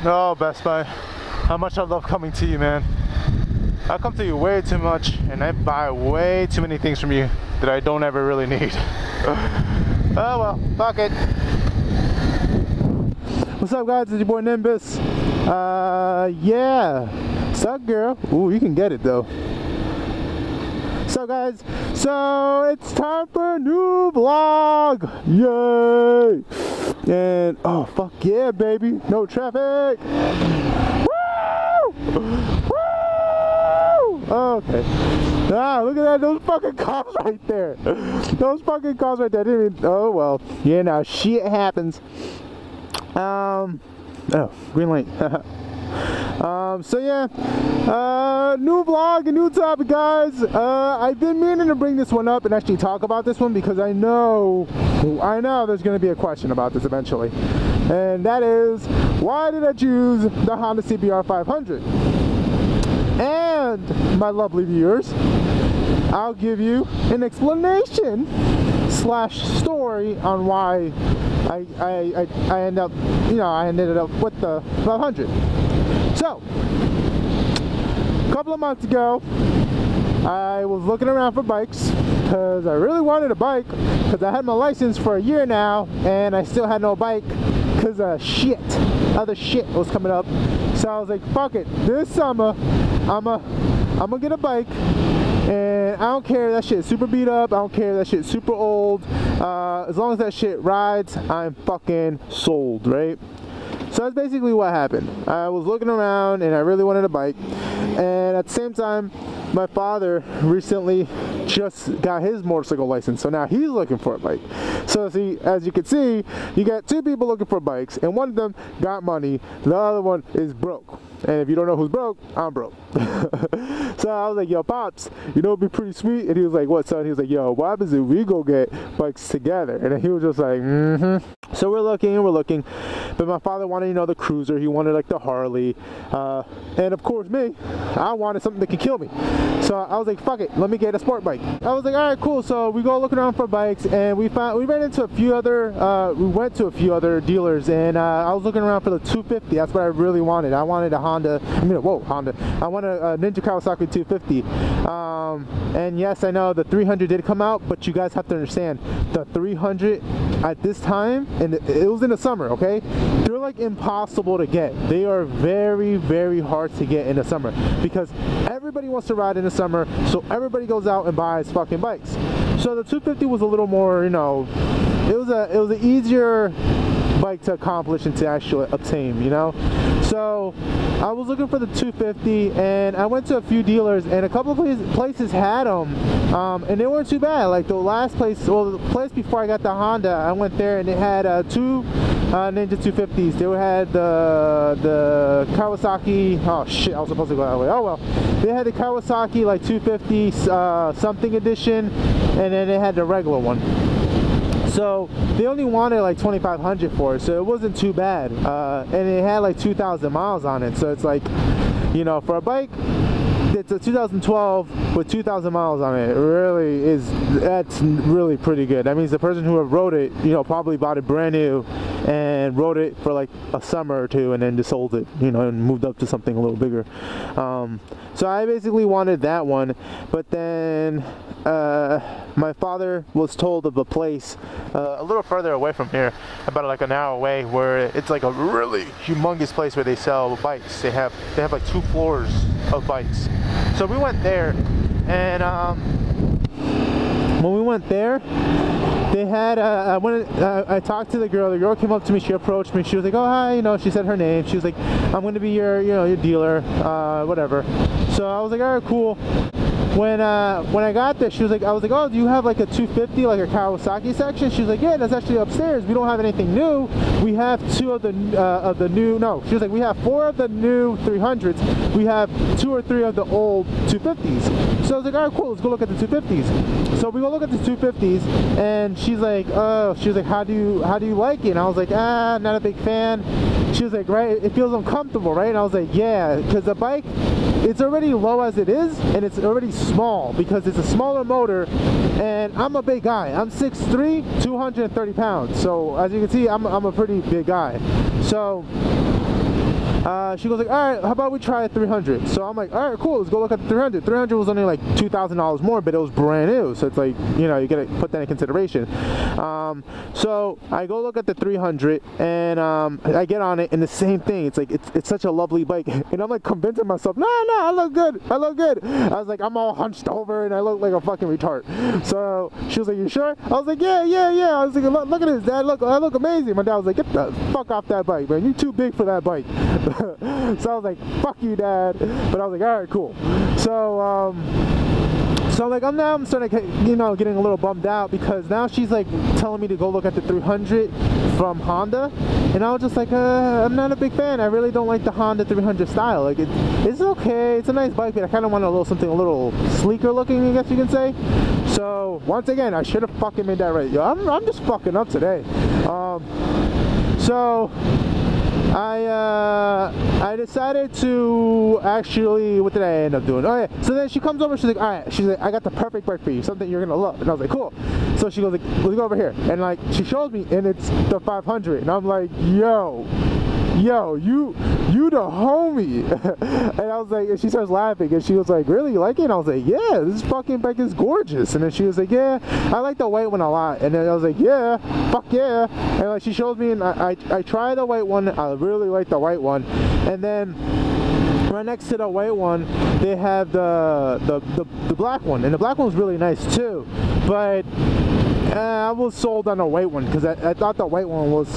Oh, Best Buy. How much I love coming to you, man. I come to you way too much, and I buy way too many things from you that I don't ever really need. Oh well, fuck it. What's up, guys? It's your boy Nimbus. Yeah. Sup, girl? Ooh, you can get it though. So guys, so it's time for a new vlog. Yay! And oh fuck yeah, baby, no traffic. Woo! Woo! Okay. Ah, look at that, those fucking cars right there. Those fucking cars right there. Didn't even, oh well. Yeah, now shit happens. Oh, green light. So yeah, new vlog, a new topic, guys. I've been meaning to bring this one up and actually talk about this one because I know there's going to be a question about this eventually, and that is, why did I choose the Honda CBR500? And my lovely viewers, I'll give you an explanation slash story on why I ended up with the 500. So, a couple of months ago, I was looking around for bikes because I really wanted a bike because I had my license for a year now and I still had no bike because other shit was coming up. So I was like, fuck it, this summer I'm gonna get a bike, and I don't care if that shit's super beat up, I don't care if that shit's super old, as long as that shit rides, I'm fucking sold, right? So that's basically what happened. I was looking around and I really wanted a bike, and at the same time my father recently just got his motorcycle license, so now he's looking for a bike. So see, as you can see, you got two people looking for bikes, and one of them got money, the other one is broke. And if you don't know who's broke, I'm broke. So I was like, yo, Pops, you know, it'd be pretty sweet. And he was like, what, son? He was like, yo, what happens if we go get bikes together? And then he was just like, So we're looking, but my father wanted, the cruiser. He wanted like the Harley, and of course me, I wanted something that could kill me. So I was like, fuck it, let me get a sport bike. I was like, all right, cool. So we go looking around for bikes, and we went to a few other dealers, and I was looking around for the 250. That's what I really wanted. I wanted a Honda. I wanted a Ninja Kawasaki 250. And yes, I know the 300 did come out, but you guys have to understand, the 300 at this time, and it was in the summer, okay? They're like impossible to get. They are very, very hard to get in the summer because everybody wants to ride in the summer, so everybody goes out and buys fucking bikes. So the 250 was a little more, it was an easier bike to accomplish and to actually obtain, So I was looking for the 250, and I went to a few dealers, and a couple of places had them, and they weren't too bad. Like the last place, well, the place before I got the Honda, I went there and it had two Ninja 250s. They had the Kawasaki, oh shit, I was supposed to go that way, oh well. They had the Kawasaki like 250 something edition, and then they had the regular one. So they only wanted like 2,500 for it, so it wasn't too bad, and it had like 2,000 miles on it. So it's like, for a bike, it's a 2012 with 2,000 miles on it. That's really pretty good. That means the person who rode it, probably bought it brand new and rode it for like a summer or two, and then just sold it, and moved up to something a little bigger. So I basically wanted that one, but then my father was told of a place a little further away from here, about like an hour away, where it's like a really humongous place where they sell bikes. They have like 2 floors of bikes. So we went there, and when we went there, they had I talked to the girl. The girl came up to me. She approached me. She was like, "Oh hi," she said her name. She was like, "I'm gonna be your dealer, whatever." So I was like, "All right, cool." When I got there, I was like, "Oh, do you have like a 250, like a Kawasaki section?" She was like, "Yeah, that's actually upstairs. We don't have anything new. We have 2 of the new." No, she was like, "We have 4 of the new 300s. We have 2 or 3 of the old 250s." So I was like, "All right, cool. Let's go look at the 250s." So we go look at the 250s, and she's like, "How do you like it?" And I was like, "Not a big fan." She was like, "Right, it feels uncomfortable, right?" And I was like, "Yeah, because the bike, it's already low as it is, and it's already small because it's a smaller motor, and I'm a big guy. I'm 6'3", 230 pounds. So as you can see, I'm a pretty big guy. So she goes like, all right, how about we try a 300? So I'm like, all right, cool, let's go look at the 300. 300 was only like $2,000 more, but it was brand new, so it's like, you know, you gotta put that in consideration. So I go look at the 300, and I get on it, and the same thing. It's like it's such a lovely bike, and I'm like convincing myself, no, I look good. I was like, I'm all hunched over, and I look like a fucking retard. So she was like, you sure? I was like, yeah. I was like, look at this, Dad. I look amazing. My dad was like, get the fuck off that bike, man. You're too big for that bike. So I was like, fuck you, Dad. But I was like, all right, cool. So like I'm starting to, you know, getting a little bummed out, because now she's like telling me to go look at the 300 from Honda, and I was just like, I'm not a big fan. I really don't like the Honda 300 style. Like it's okay, it's a nice bike, but I kind of want something a little sleeker looking, I guess you can say. So once again, I should have fucking made that right. Yo, I'm just fucking up today. So I decided to actually, what did I end up doing? Oh yeah, so then she comes over, she's like, all right, she's like, I got the perfect bike for you, something you're gonna love. And I was like, cool. So she goes like, let's go over here, and like she shows me, and it's the 500, and I'm like, yo, you the homie. And I was like, and she starts laughing, and she was like, really, you like it? And I was like, yeah, this fucking bike is gorgeous. And then she was like, yeah, I like the white one a lot. And then I was like, yeah, fuck yeah. And like she shows me, and I try the white one. I really like the white one. And then right next to the white one, they have the black one, and the black one was really nice too. But I was sold on the white one, because I thought the white one was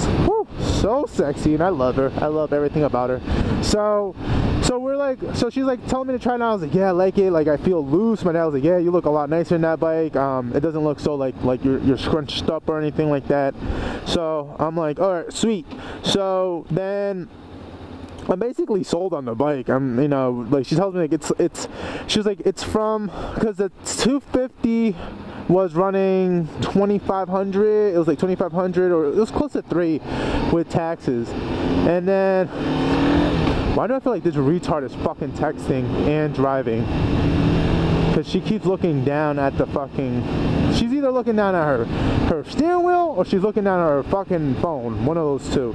so sexy, and I love her. I love everything about her. So we're like, so she's like telling me to try it, and I was like, yeah, I like it. Like I feel loose. My dad was like, yeah, you look a lot nicer in that bike. It doesn't look so like you're scrunched up or anything like that. So I'm like, all right, sweet. So then I'm basically sold on the bike. I'm, you know, like she tells me like she was like, it's from, because the 250 was running 2,500. It was like 2,500, or it was close to 3 with taxes. And then why do I feel like this retard is fucking texting and driving? Because she keeps looking down at the fucking, she's either looking down at her steering wheel, or she's looking down at her fucking phone, one of those two.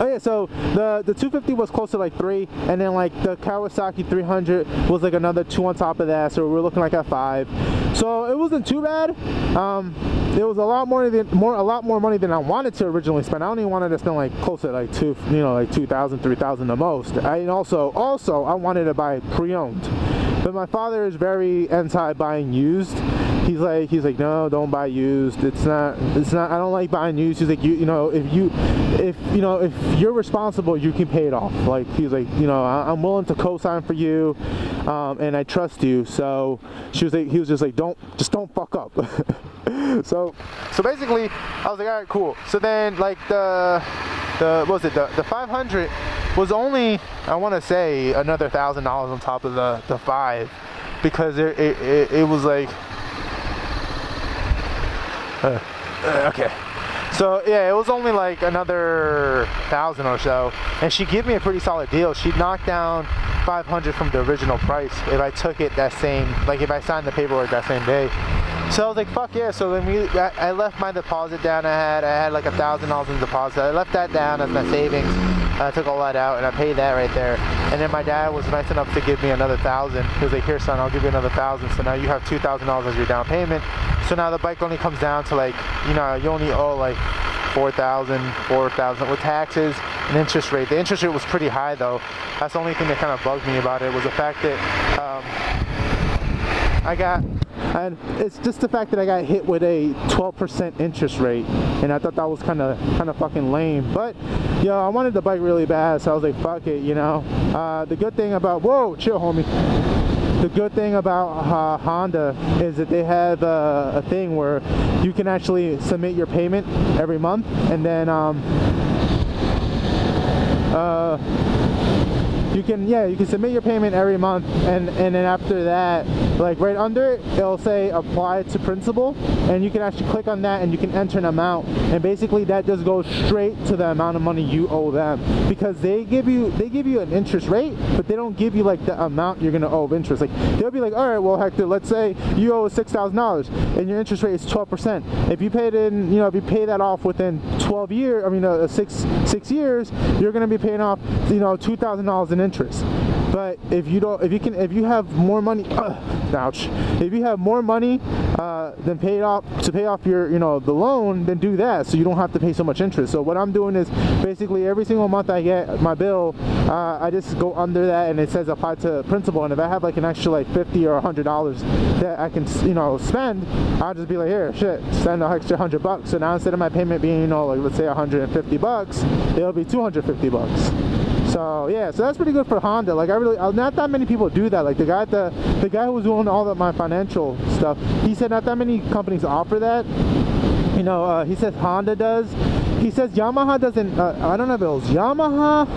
Oh yeah, so the 250 was close to like 3, and then like the Kawasaki 300 was like another 2 on top of that, so we're looking like at 5. So it wasn't too bad. It was a lot more money than I wanted to originally spend. I only wanted to spend like close to like like 2,000, 3,000 the most. And also I wanted to buy pre-owned, but my father is very anti buying used. He's like, no, don't buy used. It's not. I don't like buying used. He's like, if you're responsible, you can pay it off. Like, he's like, I'm willing to co-sign for you, and I trust you. So he was just like, don't fuck up. So basically, I was like, all right, cool. So then like the 500 was only, I want to say, another $1,000 on top of the 5, because it was like. Okay, so yeah, it was only like another 1,000 or so, and she gave me a pretty solid deal. She knocked down 500 from the original price if I took it that same, like if I signed the paperwork that same day. So I was like, fuck yeah. So then I left my deposit down. I had like $1,000 in deposit. I left that down as my savings. I took all that out, and I paid that right there. And then my dad was nice enough to give me another 1,000. He was like, here son, I'll give you another 1,000. So now you have $2,000 as your down payment. So now the bike only comes down to like, you only owe like 4,000 with taxes and interest rate. The interest rate was pretty high though. That's the only thing that kind of bugged me about it, was the fact that and it's just the fact that I got hit with a 12% interest rate, and I thought that was kind of fucking lame. But I wanted the bike really bad, so I was like, fuck it, The good thing about, whoa, chill, homie. The good thing about Honda is that they have a thing where you can actually submit your payment every month, and then you can submit your payment every month, and then after that like right under it, it'll say apply to principal, and you can actually click on that and you can enter an amount, and basically that just goes straight to the amount of money you owe them, because they give you an interest rate, but they don't give you like the amount you're gonna owe of interest. Like they'll be like, all right, well Hector, let's say you owe $6,000 and your interest rate is 12%. If you paid in, if you pay that off within 12 years, I mean six years, you're gonna be paying off $2,000 in interest. But if you have more money, ouch, if you have more money than pay off your the loan, then do that, so you don't have to pay so much interest. So what I'm doing is basically every single month I get my bill, I just go under that and it says apply to principal, and if I have like an extra like $50 or $100 that I can spend, I'll just be like, here, shit, spend an extra $100. So now instead of my payment being like let's say $150, it'll be $250. So yeah, so that's pretty good for Honda. Like not that many people do that. Like the guy who was doing all of my financial stuff, he said not that many companies offer that. He says Honda does. He says Yamaha doesn't. I don't know if it was Yamaha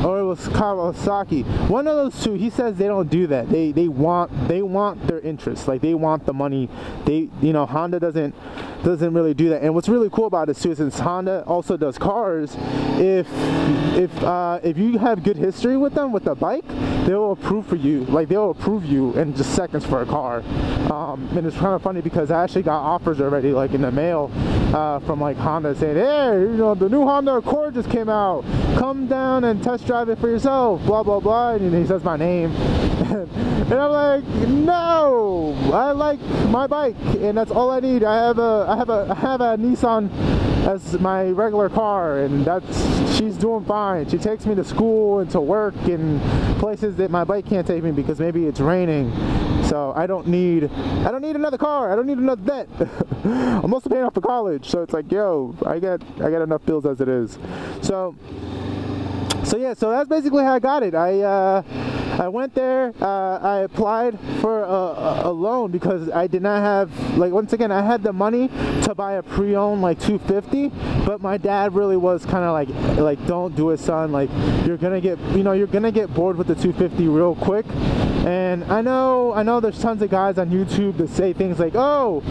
or it was Kawasaki. One of those two. He says they don't do that. They want their interest. Like they want the money. Honda doesn't really do that. And what's really cool about it too, since Honda also does cars, if you have good history with them with the bike, they will approve for you. Like they'll approve you in just seconds for a car. And it's kind of funny because I actually got offers already, like in the mail, from like Honda saying, hey, the new Honda Accord just came out, come down and test drive it for yourself, blah blah blah, and he says my name. And I'm like, no, I like my bike, and that's all I need. I have a Nissan as my regular car, and she's doing fine. She takes me to school and to work and places that my bike can't take me because maybe it's raining. So I don't need another car. I don't need another debt. I'm also paying off for college, so it's like, yo, I got enough bills as it is. So yeah, so that's basically how I got it. I went there, I applied for a loan because I did not have, like, once again, I had the money to buy a pre-owned like 250, but my dad really was kind of like don't do it, son, like you're gonna get bored with the 250 real quick. And I know there's tons of guys on YouTube that say things like, oh,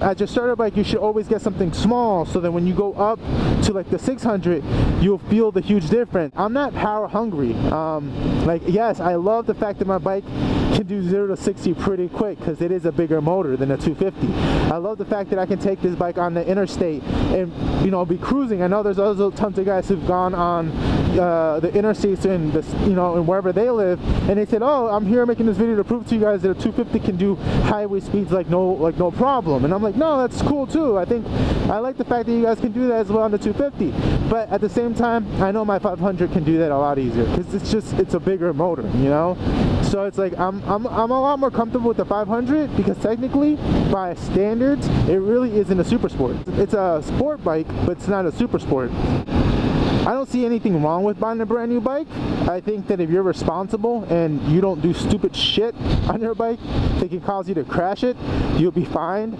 at your starter bike you should always get something small, so that when you go up to like the 600 you'll feel the huge difference. I'm not power hungry. Like, yes, I love the fact that my bike can do 0 to 60 pretty quick because it is a bigger motor than a 250. I love the fact that I can take this bike on the interstate and be cruising. I know there's also tons of guys who've gone on the interstates in this, in wherever they live, and they said, oh, I'm here making this video to prove to you guys that a 250 can do highway speeds like no problem. And I'm like, no, that's cool too. I like the fact that you guys can do that as well on the 250. But at the same time, I know my 500 can do that a lot easier because it's a bigger motor, So it's like I'm a lot more comfortable with the 500 because technically, by standards, it really isn't a super sport. It's a sport bike, but it's not a super sport. I don't see anything wrong with buying a brand new bike. I think that if you're responsible and you don't do stupid shit on your bike that can cause you to crash it, you'll be fine.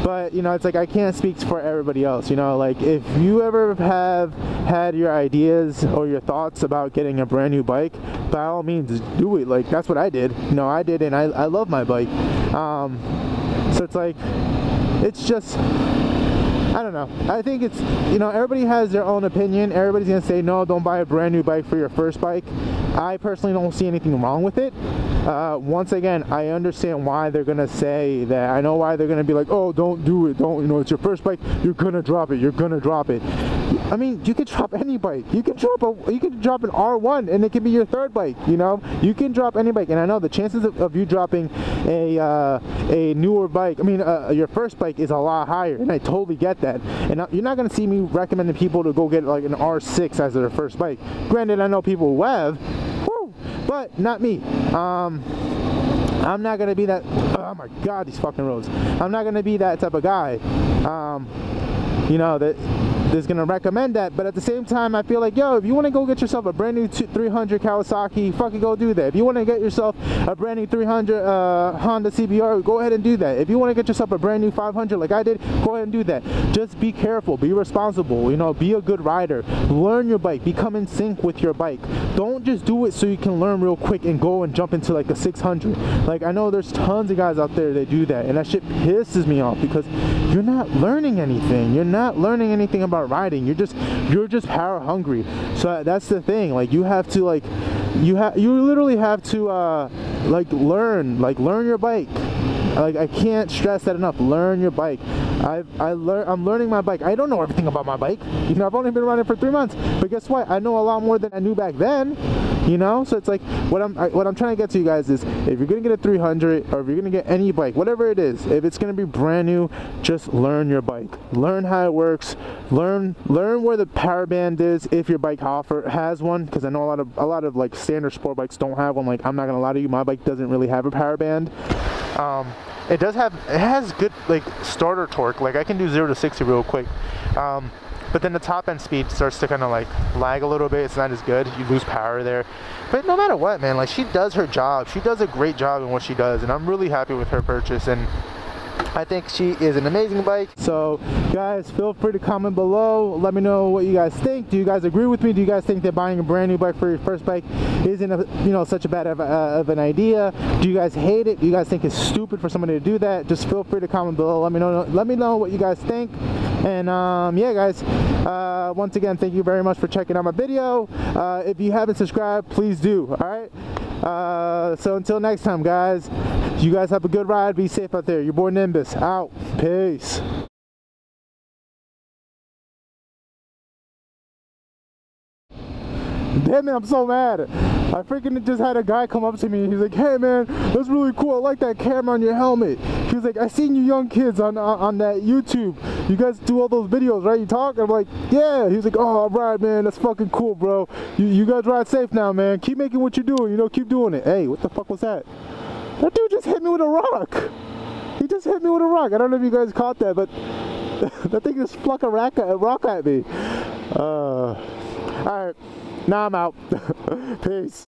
But it's like I can't speak for everybody else. Like if you ever have had your ideas or your thoughts about getting a brand new bike, by all means do it. Like that's what I did. I did, and I love my bike. So it's like, it's just, I don't know. I think it's, everybody has their own opinion. Everybody's going to say, no, don't buy a brand new bike for your first bike. I personally don't see anything wrong with it. Once again, I understand why they're going to say that. I know why they're going to be like, oh, don't do it. Don't, it's your first bike. You're going to drop it. You're going to drop it. I mean, you can drop any bike. You can drop an R1 and it can be your third bike, You can drop any bike. And I know the chances of you dropping a newer bike, your first bike is a lot higher. And I totally get that. And you're not going to see me recommending people to go get like an R6 as their first bike. Granted, I know people who have, but not me. I'm not gonna be that. Oh my god, these fucking roads. I'm not gonna be that type of guy. is gonna recommend that. But at the same time, I feel like, yo, if you want to go get yourself a brand new 300 Kawasaki, fucking go do that. If you want to get yourself a brand new 300 Honda CBR, go ahead and do that. If you want to get yourself a brand new 500 like I did, go ahead and do that. Just be careful, be responsible, you know, be a good rider, learn your bike, become in sync with your bike. Don't just do it so you can learn real quick and go and jump into like a 600. Like, I know there's tons of guys out there that do that, and that shit pisses me off because you're not learning anything. You're not learning anything about riding. You're just power hungry. So that's the thing. Like, you have to, like, you literally have to learn your bike. Like, I can't stress that enough. Learn your bike. I'm learning my bike. I don't know everything about my bike. You know, I've only been running for 3 months, but guess what? I know a lot more than I knew back then. You know, so it's like what I'm trying to get to you guys is, if you're gonna get a 300 or if you're gonna get any bike, whatever it is, if it's gonna be brand new, just learn your bike. Learn how it works. Learn where the power band is if your bike has one, because I know a lot of like standard sport bikes don't have one. Like, I'm not gonna lie to you, my bike doesn't really have a power band. It has good like starter torque. Like, I can do 0 to 60 real quick. But then the top end speed starts to kind of like lag a little bit. It's not as good. You lose power there. But no matter what, man, like, she does her job. She does a great job in what she does, and I'm really happy with her purchase. And I think she is an amazing bike. So guys, feel free to comment below. Let me know what you guys think. Do you guys agree with me? Do you guys think that buying a brand new bike for your first bike isn't such a bad of an idea? Do you guys hate it? Do you guys think it's stupid for somebody to do that? Just feel free to comment below. Let me know what you guys think. And yeah, guys, once again, thank you very much for checking out my video. If you haven't subscribed, please do. All right, so until next time, guys, you guys have a good ride. Be safe out there. Your boy Nimbus out. Peace. Damn it, I'm so mad. I freaking just had a guy come up to me. He's like, hey man, that's really cool. I like that camera on your helmet. He was like, I seen you young kids on that YouTube. You guys do all those videos, right? You talk? I'm like, yeah. He was like, oh, alright, man. That's fucking cool, bro. You guys ride safe now, man. Keep making what you're doing. You know, keep doing it. Hey, what the fuck was that? That dude just hit me with a rock. He just hit me with a rock. I don't know if you guys caught that, but that thing just fluck a rock at me. Alright. Now I'm out. Peace.